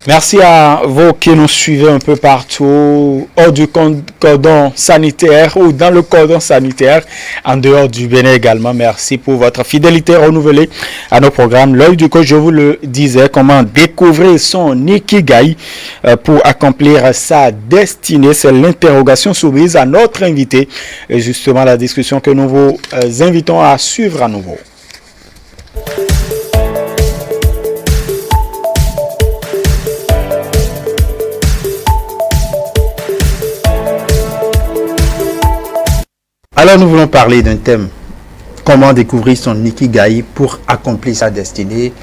Merci à vous qui nous suivez un peu partout, hors du cordon sanitaire ou dans le cordon sanitaire, en dehors du Bénin également. Merci pour votre fidélité renouvelée à nos programmes. L'œil du coach, je vous le disais, comment découvrir son ikigai pour accomplir sa destinée. C'est l'interrogation soumise à notre invité et justement la discussion que nous vous invitons à suivre à nouveau. Alors nous voulons parler d'un thème, comment découvrir son ikigai pour accomplir sa destinée.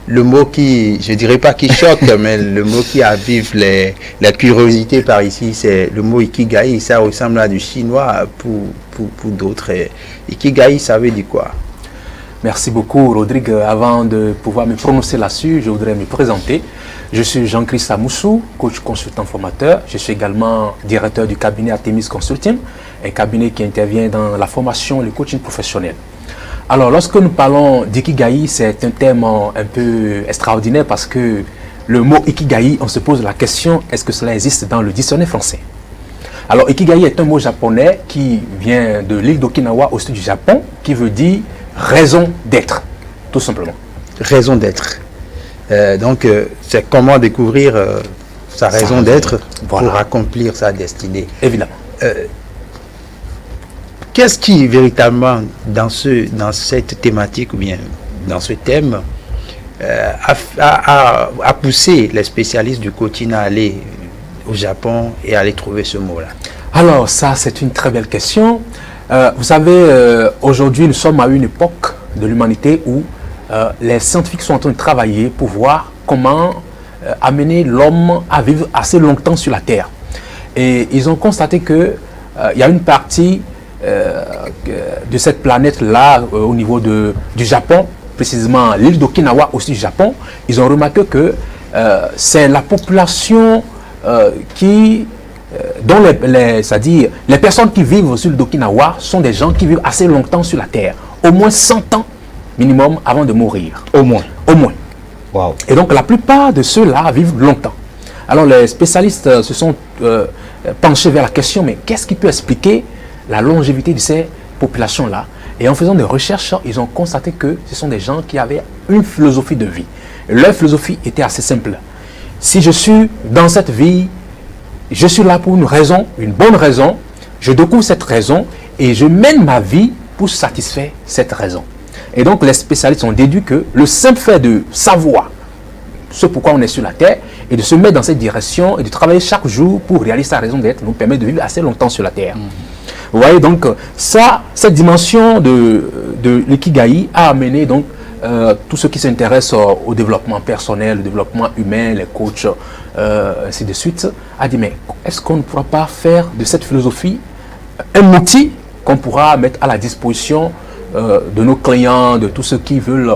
Le mot qui, je dirais pas qui choque, mais le mot qui avive la curiosité par ici, c'est le mot ikigai. Ça ressemble à du chinois pour d'autres. Ikigai, ça veut dire quoi? Merci beaucoup, Rodrigue. Avant de pouvoir me prononcer là-dessus, je voudrais me présenter. Je suis Jean-Christ Amoussou, coach consultant formateur. Je suis également directeur du cabinet Artemis Consulting, un cabinet qui intervient dans la formation et le coaching professionnel. Alors, lorsque nous parlons d'ikigai, c'est un thème un peu extraordinaire parce que le mot ikigai, on se pose la question, est-ce que cela existe dans le dictionnaire français? Alors, ikigai est un mot japonais qui vient de l'île d'Okinawa au sud du Japon, qui veut dire raison d'être, tout simplement. Raison d'être. Donc, c'est comment découvrir sa raison d'être pour accomplir sa destinée. Évidemment. Qu'est-ce qui, véritablement, dans cette thématique ou bien dans ce thème, a poussé les spécialistes du coaching à aller au Japon et à aller trouver ce mot-là? Alors, ça, c'est une très belle question. Vous savez, aujourd'hui, nous sommes à une époque de l'humanité où les scientifiques sont en train de travailler pour voir comment amener l'homme à vivre assez longtemps sur la Terre. Et ils ont constaté qu'il y a une partie de cette planète-là au niveau du Japon, précisément l'île d'Okinawa aussi du Japon. Ils ont remarqué que c'est la population dont c'est-à-dire les personnes qui vivent sur l'île d'Okinawa sont des gens qui vivent assez longtemps sur la Terre, au moins 100 ans minimum avant de mourir. Au moins. Au moins. Wow. Et donc la plupart de ceux-là vivent longtemps. Alors les spécialistes se sont penchés vers la question, mais qu'est-ce qui peut expliquer la longévité de ces populations-là? Et en faisant des recherches, ils ont constaté que ce sont des gens qui avaient une philosophie de vie. Et leur philosophie était assez simple. Si je suis dans cette vie, je suis là pour une raison, une bonne raison, je découvre cette raison et je mène ma vie pour satisfaire cette raison. Et donc les spécialistes ont déduit que le simple fait de savoir ce pourquoi on est sur la Terre et de se mettre dans cette direction et de travailler chaque jour pour réaliser sa raison d'être nous permet de vivre assez longtemps sur la Terre. Vous voyez, donc ça, cette dimension de l'ikigai a amené donc tous ceux qui s'intéressent au développement personnel, au développement humain, les coachs, ainsi de suite, a dit mais est-ce qu'on ne pourra pas faire de cette philosophie un outil qu'on pourra mettre à la disposition de nos clients, de tous ceux qui veulent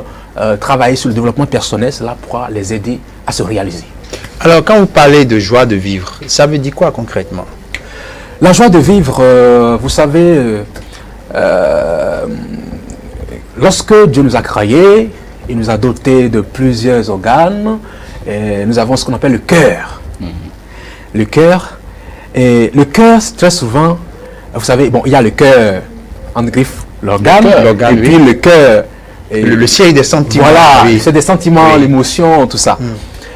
travailler sur le développement personnel, cela pourra les aider à se réaliser. Alors, quand vous parlez de joie de vivre, ça veut dire quoi concrètement? La joie de vivre, vous savez, lorsque Dieu nous a créés, il nous a dotés de plusieurs organes, et nous avons ce qu'on appelle le cœur. Le cœur, et le cœur, très souvent, vous savez, bon, il y a le cœur en griffe, l'organe, et puis le cœur. Le siège des sentiments. Voilà, c'est des sentiments, l'émotion, tout ça.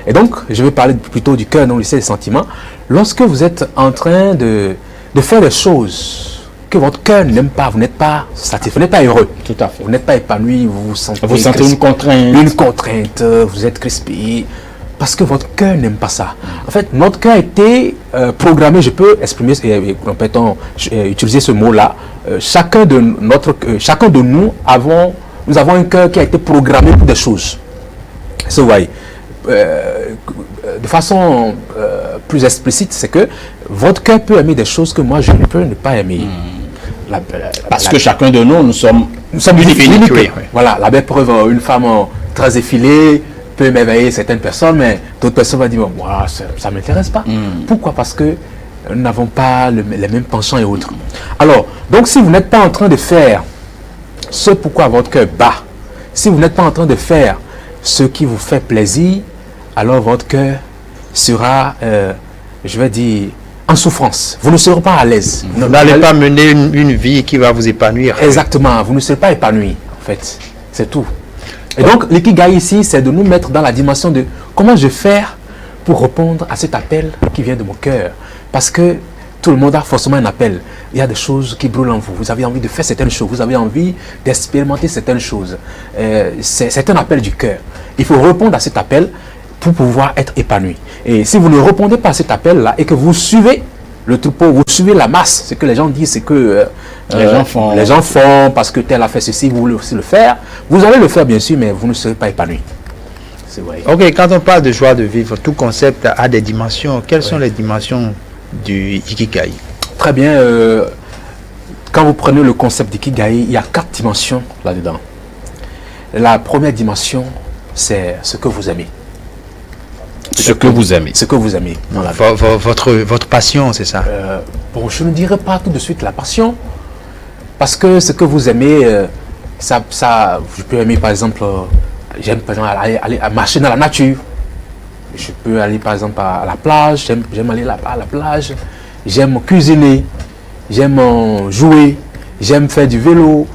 Et donc, je vais parler plutôt du cœur, non le siège des sentiments. Lorsque vous êtes en train de faire des choses que votre cœur n'aime pas, vous n'êtes pas satisfait, vous n'êtes pas heureux. Tout à fait. Vous n'êtes pas épanoui, vous sentez une contrainte. Une contrainte, vous êtes crispé, parce que votre cœur n'aime pas ça. En fait, notre cœur a été programmé, je peux exprimer, utiliser ce mot-là, chacun de nous avons un cœur qui a été programmé pour des choses. Vous voyez, de façon plus explicite, c'est que votre cœur peut aimer des choses que moi je ne peux ne pas aimer. Parce que chacun de nous sommes uniques. Oui. Voilà, la belle preuve, une femme très effilée peut m'éveiller certaines personnes, mais d'autres personnes vont dire, bon, moi, ça ne m'intéresse pas. Pourquoi? Parce que nous n'avons pas les mêmes penchants et autres. Alors, donc si vous n'êtes pas en train de faire ce pourquoi votre cœur bat, si vous n'êtes pas en train de faire ce qui vous fait plaisir, alors votre cœur sera, je vais dire, en souffrance. Vous ne serez pas à l'aise. Vous n'allez pas mener une vie qui va vous épanouir. Exactement, vous ne serez pas épanoui, en fait. C'est tout. Et donc, l'ikigai ici, c'est de nous mettre dans la dimension de comment je vais faire pour répondre à cet appel qui vient de mon cœur. Parce que tout le monde a forcément un appel. Il y a des choses qui brûlent en vous. Vous avez envie de faire certaines choses. Vous avez envie d'expérimenter certaines choses. C'est un appel du cœur. Il faut répondre à cet appel pour pouvoir être épanoui. Et si vous ne répondez pas à cet appel-là et que vous suivez le troupeau, vous suivez la masse, ce que les gens disent, c'est que les gens font parce que tel a fait ceci, vous voulez aussi le faire. Vous allez le faire bien sûr, mais vous ne serez pas épanoui. C'est vrai. Ok, quand on parle de joie de vivre, tout concept a des dimensions. Quelles sont les dimensions du Ikigai? Très bien. Quand vous prenez le concept d'Ikigai, il y a 4 dimensions là-dedans. La première dimension, c'est ce que vous aimez. Ce que vous aimez. Ce que vous aimez. Dans la vie. Votre passion, c'est ça? Bon, je ne dirais pas tout de suite la passion, parce que ce que vous aimez, je peux aimer par exemple, j'aime par exemple aller marcher dans la nature. Je peux aller par exemple à la plage, j'aime aller à la plage, j'aime cuisiner, j'aime jouer, j'aime faire du vélo,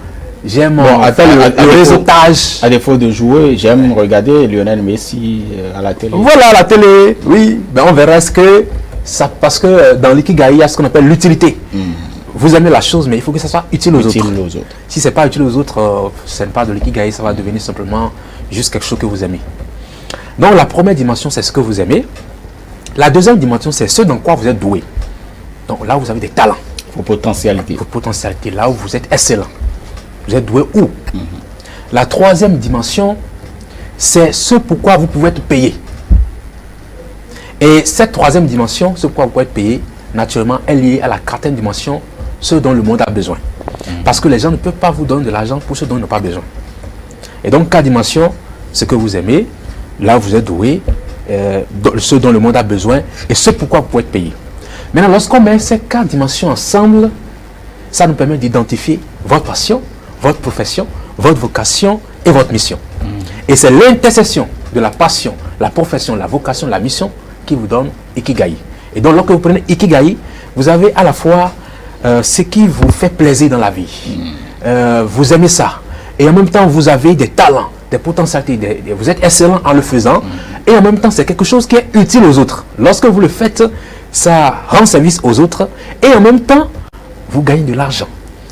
j'aime le réseautage. À défaut de jouer, j'aime regarder Lionel Messi à la télé. Voilà, à la télé, oui. Ben, on verra ce que ça, parce que dans l'ikigai, il y a ce qu'on appelle l'utilité. Vous aimez la chose, mais il faut que ça soit utile aux autres. Si ce n'est pas utile aux autres, ce n'est pas de l'ikigai, ça va devenir simplement juste quelque chose que vous aimez. Donc la première dimension, c'est ce que vous aimez. La deuxième dimension, c'est ce dans quoi vous êtes doué. Donc là, vous avez des talents. Vos potentialités. Vos potentialités, là où vous êtes excellent. Vous êtes doué où? La troisième dimension, c'est ce pourquoi vous pouvez être payé. Et cette troisième dimension, ce pourquoi vous pouvez être payé, naturellement, est liée à la quatrième dimension, ce dont le monde a besoin. Parce que les gens ne peuvent pas vous donner de l'argent pour ce dont ils n'ont pas besoin. Et donc, 4 dimensions, ce que vous aimez, là où vous êtes doué, ce dont le monde a besoin, et ce pourquoi vous pouvez être payé. Maintenant, lorsqu'on met ces 4 dimensions ensemble, ça nous permet d'identifier votre passion, votre profession, votre vocation et votre mission. Et c'est l'intersection de la passion, la profession, la vocation, la mission qui vous donne Ikigai. Et donc, lorsque vous prenez Ikigai, vous avez à la fois ce qui vous fait plaisir dans la vie. Vous aimez ça. Et en même temps, vous avez des talents, des potentialités. Vous êtes excellent en le faisant. Et en même temps, c'est quelque chose qui est utile aux autres. Lorsque vous le faites, ça rend service aux autres. Et en même temps, vous gagnez de l'argent.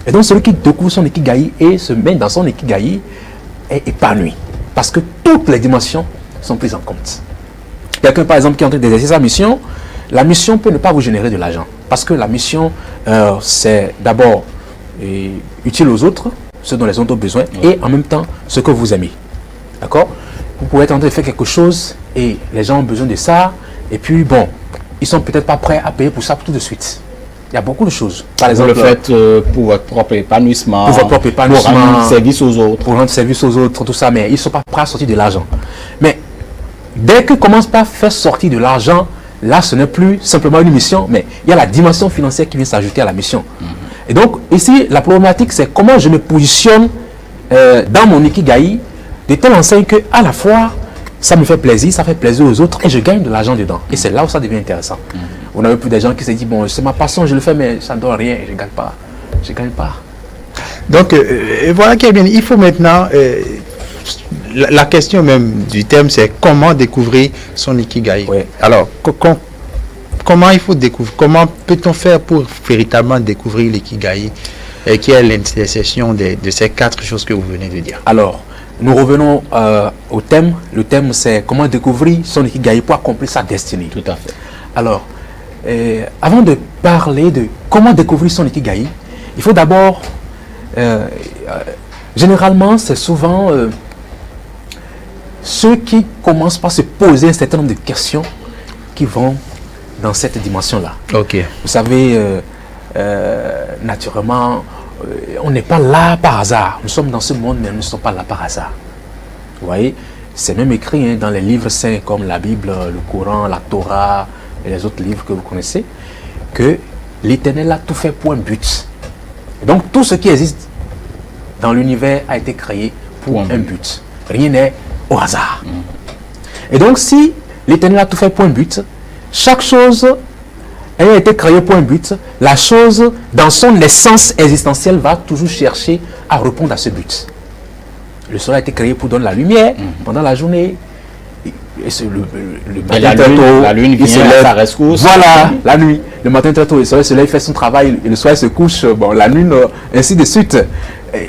Et donc, celui qui découvre son Ikigai et se met dans son Ikigai est épanoui. Parce que toutes les dimensions sont prises en compte. Quelqu'un, par exemple, qui est en train d'exercer sa mission, la mission peut ne pas vous générer de l'argent. Parce que la mission, c'est d'abord utile aux autres, ce dont les autres ont besoin, et en même temps, ce que vous aimez. D'accord? Vous pouvez être en train de faire quelque chose, et les gens ont besoin de ça, et puis bon, ils sont peut-être pas prêts à payer pour ça tout de suite. Il y a beaucoup de choses. Par exemple, vous le faites pour votre propre épanouissement, pour votre propre épanouissement, pour rendre service aux autres. Pour rendre service aux autres, tout ça, mais ils ne sont pas prêts à sortir de l'argent. Mais dès qu'ils commencent pas à faire sortir de l'argent, là, ce n'est plus simplement une mission, mais il y a la dimension financière qui vient s'ajouter à la mission. Et donc, ici, la problématique, c'est comment je me positionne dans mon Ikigai, de telle enseigne que, à la fois, ça me fait plaisir, ça fait plaisir aux autres, et je gagne de l'argent dedans. Et c'est là où ça devient intéressant. On a eu plus des gens qui se disent, bon, c'est ma passion, je le fais, mais ça ne donne rien, je ne gagne pas. Je gagne pas. Donc, voilà qui est bien. Il faut maintenant... la question même du thème, c'est comment découvrir son Ikigai. Oui. Alors, comment il faut découvrir, comment peut-on faire pour véritablement découvrir l'Ikigai, qui est l'intersection de ces 4 choses que vous venez de dire? Alors, nous revenons au thème. Le thème, c'est comment découvrir son Ikigai pour accomplir sa destinée. Tout à fait. Alors, avant de parler de comment découvrir son Ikigai, il faut d'abord, généralement, c'est souvent ceux qui commencent par se poser un certain nombre de questions qui vont dans cette dimension-là. Ok. Vous savez, naturellement, on n'est pas là par hasard. Nous sommes dans ce monde, mais nous ne sommes pas là par hasard. Vous voyez, c'est même écrit dans les livres saints comme la Bible, le Coran, la Torah et les autres livres que vous connaissez, que l'Éternel a tout fait pour un but. Et donc, tout ce qui existe dans l'univers a été créé pour un but. Rien n'est au hasard. Et donc, si l'Éternel a tout fait pour un but, chaque chose ayant été créée pour un but, la chose, dans son essence existentielle, va toujours chercher à répondre à ce but. Le soleil a été créé pour donner la lumière pendant la journée. Et le matin très tôt, la lune vient à sa rescousse. Voilà, la nuit. Le matin très tôt, le soleil fait son travail et le soir se couche. Bon, la lune, ainsi de suite.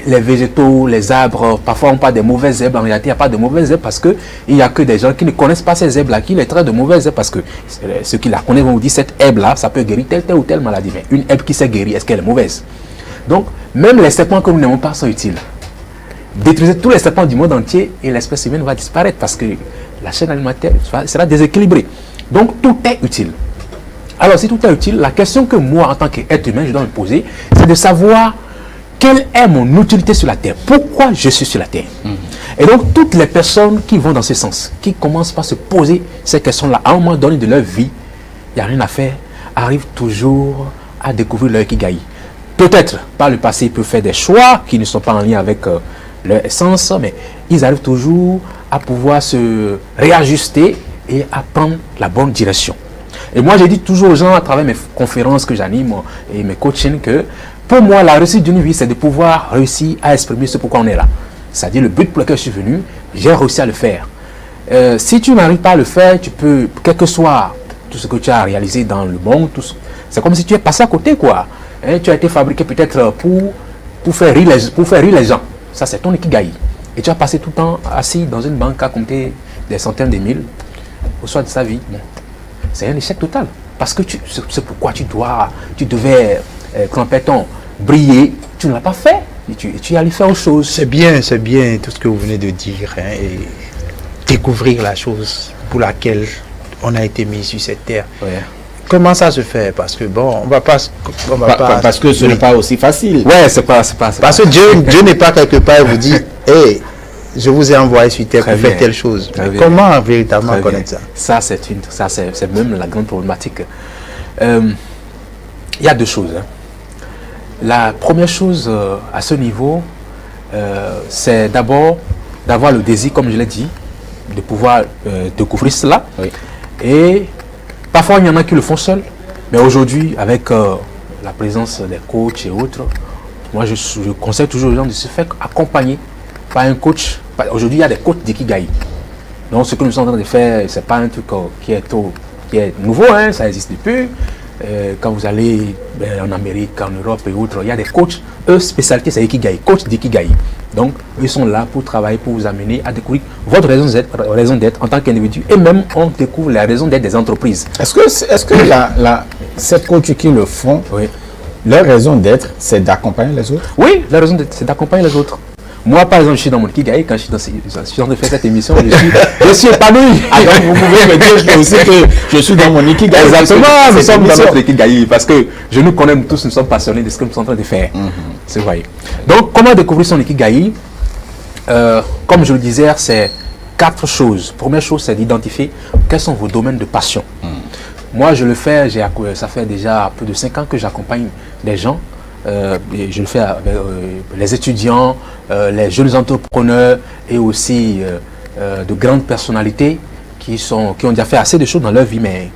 Les végétaux, les arbres, parfois on parle des mauvaises herbes. En réalité, il n'y a pas de mauvaises herbes parce qu'il n'y a que des gens qui ne connaissent pas ces herbes-là, qui les traitent de mauvaises herbes parce que ceux qui la connaissent vont vous dire cette herbe-là, ça peut guérir telle ou telle maladie. Mais une herbe qui s'est guérie, est-ce qu'elle est mauvaise? Donc, même les serpents que nous n'aimons pas sont utiles. Détruisez tous les serpents du monde entier et l'espèce humaine va disparaître parce que la chaîne alimentaire sera déséquilibrée. Donc tout est utile. Alors si tout est utile, la question que moi en tant qu'être humain je dois me poser, c'est de savoir quelle est mon utilité sur la terre. Pourquoi je suis sur la terre? Et donc toutes les personnes qui vont dans ce sens, qui commencent par se poser ces questions-là à un moment donné de leur vie, il n'y a rien à faire, arrivent toujours à découvrir leur ikigai. Peut-être par le passé ils peuvent faire des choix qui ne sont pas en lien avec leur essence, mais ils arrivent toujours à pouvoir se réajuster et à prendre la bonne direction. Et moi, je dis toujours aux gens à travers mes conférences que j'anime et mes coachings que pour moi, la réussite d'une vie, c'est de pouvoir réussir à exprimer ce pourquoi on est là. C'est-à-dire le but pour lequel je suis venu, j'ai réussi à le faire. Si tu n'arrives pas à le faire, tu peux, quel que soit tout ce que tu as réalisé dans le monde, c'est comme si tu es passé à côté, quoi. Hein, tu as été fabriqué peut-être pour faire rire les gens. Ça, c'est ton ikigai. Et tu as passé tout le temps assis dans une banque à compter des centaines de mille au soir de sa vie. Bon, c'est un échec total. Parce que c'est pourquoi tu devais, crampetton, briller. Tu ne l'as pas fait. Et tu es allé faire autre chose. C'est bien tout ce que vous venez de dire. Hein, et découvrir la chose pour laquelle on a été mis sur cette terre. Ouais. Comment ça se fait? Parce que bon, on va pas parce que ce n'est pas aussi facile. Ouais, c'est pas. Parce que Dieu n'est pas quelque part et vous dit, hey, je vous ai envoyé sur terre pour faire telle chose. Comment véritablement connaître ça? C'est même la grande problématique. Il y a deux choses. Hein. La première chose à ce niveau, c'est d'abord d'avoir le désir, comme je l'ai dit, de pouvoir découvrir cela. Oui. Et parfois, il y en a qui le font seuls. Mais aujourd'hui, avec la présence des coachs et autres, moi, je conseille toujours aux gens de se faire accompagner par un coach. Aujourd'hui, il y a des coachs d'ikigai. Donc, ce que nous sommes en train de faire, ce n'est pas un truc qui est nouveau, hein, ça existe depuis. Quand vous allez en Amérique, en Europe et autres, il y a des coachs, eux, spécialité, c'est ikigai, coach d'ikigai. Donc, ils sont là pour travailler, pour vous amener à découvrir votre raison d'être en tant qu'individu. Et même, on découvre la raison d'être des entreprises. Est-ce que ces coachs qui le font, Oui. leur raison d'être, c'est d'accompagner les autres? Oui, la raison d'être, c'est d'accompagner les autres. Moi, par exemple, je suis dans mon ikigai, quand je suis en train de faire cette émission, je suis épanoui. Alors, vous pouvez me dire aussi que je suis dans mon ikigai. Exactement, nous sommes dans notre ikigai parce que je nous connais tous, nous sommes passionnés de ce que nous sommes en train de faire. C'est vrai. Donc, comment découvrir son ikigai? Comme je le disais, c'est 4 choses. Première chose, c'est d'identifier quels sont vos domaines de passion. Moi, je le fais, ça fait déjà plus de 5 ans que j'accompagne des gens. Et je le fais avec les étudiants, les jeunes entrepreneurs et aussi de grandes personnalités qui ont déjà fait assez de choses dans leur vie, mais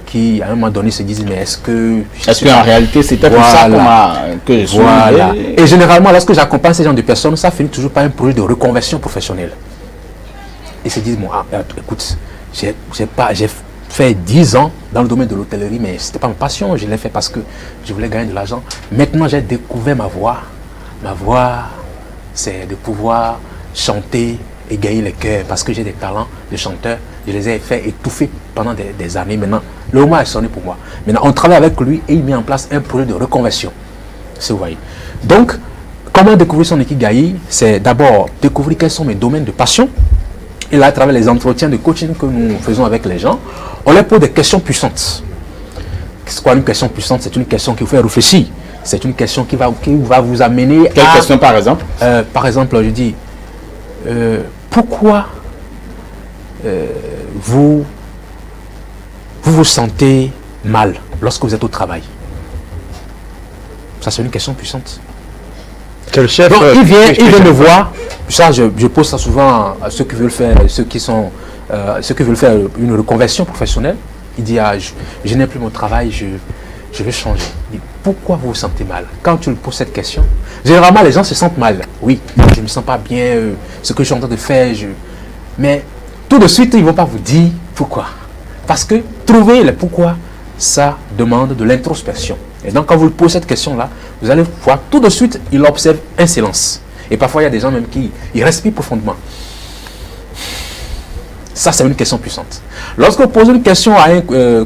qui à un moment donné se disent mais est-ce qu'en réalité c'était pour ça que je suis arrivé. Et généralement, lorsque j'accompagne ces gens de personnes, ça finit toujours par un projet de reconversion professionnelle. Ils se disent bon, écoute, j'ai fait 10 ans dans le domaine de l'hôtellerie, mais ce n'était pas ma passion, je l'ai fait parce que je voulais gagner de l'argent. Maintenant, j'ai découvert ma voie. Ma voie, c'est de pouvoir chanter, égayer les cœurs, parce que j'ai des talents de chanteur. Je les ai fait étouffer pendant des années. Maintenant, le moment est sonné pour moi. Maintenant, on travaille avec lui et il met en place un projet de reconversion. Si vous voyez. Donc, comment découvrir son ikigai? C'est d'abord découvrir quels sont mes domaines de passion. Et là, à travers les entretiens de coaching que nous faisons avec les gens, on leur pose des questions puissantes. C'est quoi une question puissante? C'est une question qui vous fait réfléchir. C'est une question qui va vous amener Quelle question par exemple? Par exemple, je dis, pourquoi vous vous sentez mal lorsque vous êtes au travail? Ça, c'est une question puissante. Quel chef, donc, il vient me voir. Ça, je pose ça souvent à ceux qui veulent faire, ceux qui veulent faire une reconversion professionnelle. Il dit, ah, je n'ai plus mon travail, je vais changer. Il dit, pourquoi vous vous sentez mal? Quand tu lui poses cette question, généralement les gens se sentent mal. Oui, je ne me sens pas bien, ce que je suis en train de faire, mais tout de suite, ils ne vont pas vous dire pourquoi. Parce que trouver le pourquoi, ça demande de l'introspection. Et donc, quand vous lui posez cette question-là, vous allez voir tout de suite, il observe un silence. Et parfois, il y a des gens même qui respirent profondément. Ça, c'est une question puissante. Lorsque vous posez une question à un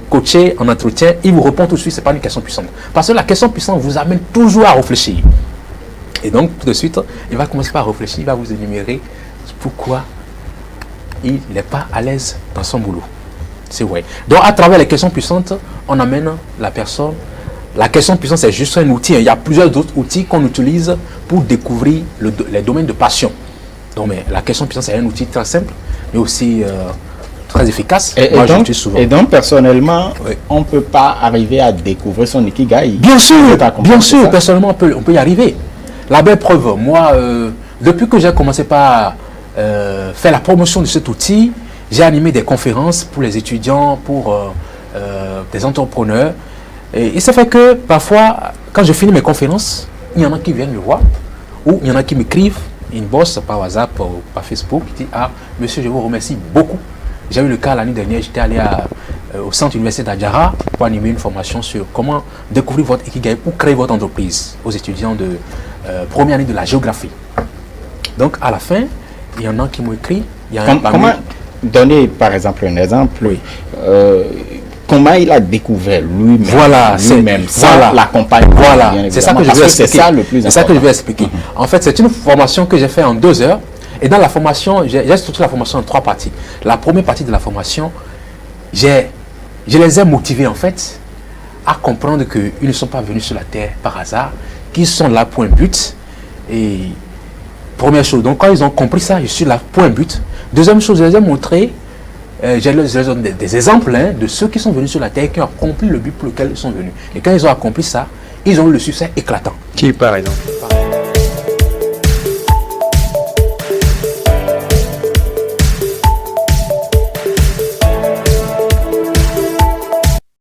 coaché en entretien, il vous répond tout de suite, ce n'est pas une question puissante. Parce que la question puissante vous amène toujours à réfléchir. Et donc, tout de suite, il va commencer par réfléchir, il va vous énumérer pourquoi il n'est pas à l'aise dans son boulot. C'est vrai. Donc, à travers les questions puissantes, on amène la personne. La question puissante, c'est juste un outil. Il y a plusieurs autres outils qu'on utilise pour découvrir les domaines de passion. Donc, mais la question puissante, c'est un outil très simple, mais aussi très efficace. Et donc, personnellement, oui, on ne peut pas arriver à découvrir son ikigai. Bien sûr, personnellement, on peut y arriver. La belle preuve, moi, depuis que j'ai commencé par faire la promotion de cet outil, j'ai animé des conférences pour les étudiants, pour des entrepreneurs. Et il s'est fait que parfois, quand je finis mes conférences, il y en a qui viennent me voir, ou il y en a qui m'écrivent, ils bossent par WhatsApp ou par Facebook, qui disent, ah, monsieur, je vous remercie beaucoup. J'ai eu le cas l'année dernière, j'étais allé au centre universitaire d'Adjara pour animer une formation sur comment découvrir votre ikigai pour créer votre entreprise aux étudiants de première année de la géographie. Donc, à la fin, il y en a qui m'ont écrit. Comment donner, par exemple, un exemple, oui. Comment il a découvert lui-même, voilà, l'accompagnement. Voilà, c'est ça que je veux expliquer. C'est ça le plus important. C'est ça que je veux expliquer. En fait, c'est une formation que j'ai fait en 2 heures. Et dans la formation, j'ai structuré la formation en 3 parties. La première partie de la formation, je les ai motivés en fait à comprendre qu'ils ne sont pas venus sur la terre par hasard, qu'ils sont là pour un but. Et première chose, donc quand ils ont compris ça, je suis là pour un but. Deuxième chose, je les ai montré, je les donne des exemples de ceux qui sont venus sur la terre et qui ont accompli le but pour lequel ils sont venus. Et quand ils ont accompli ça, ils ont eu le succès éclatant. Qui par exemple?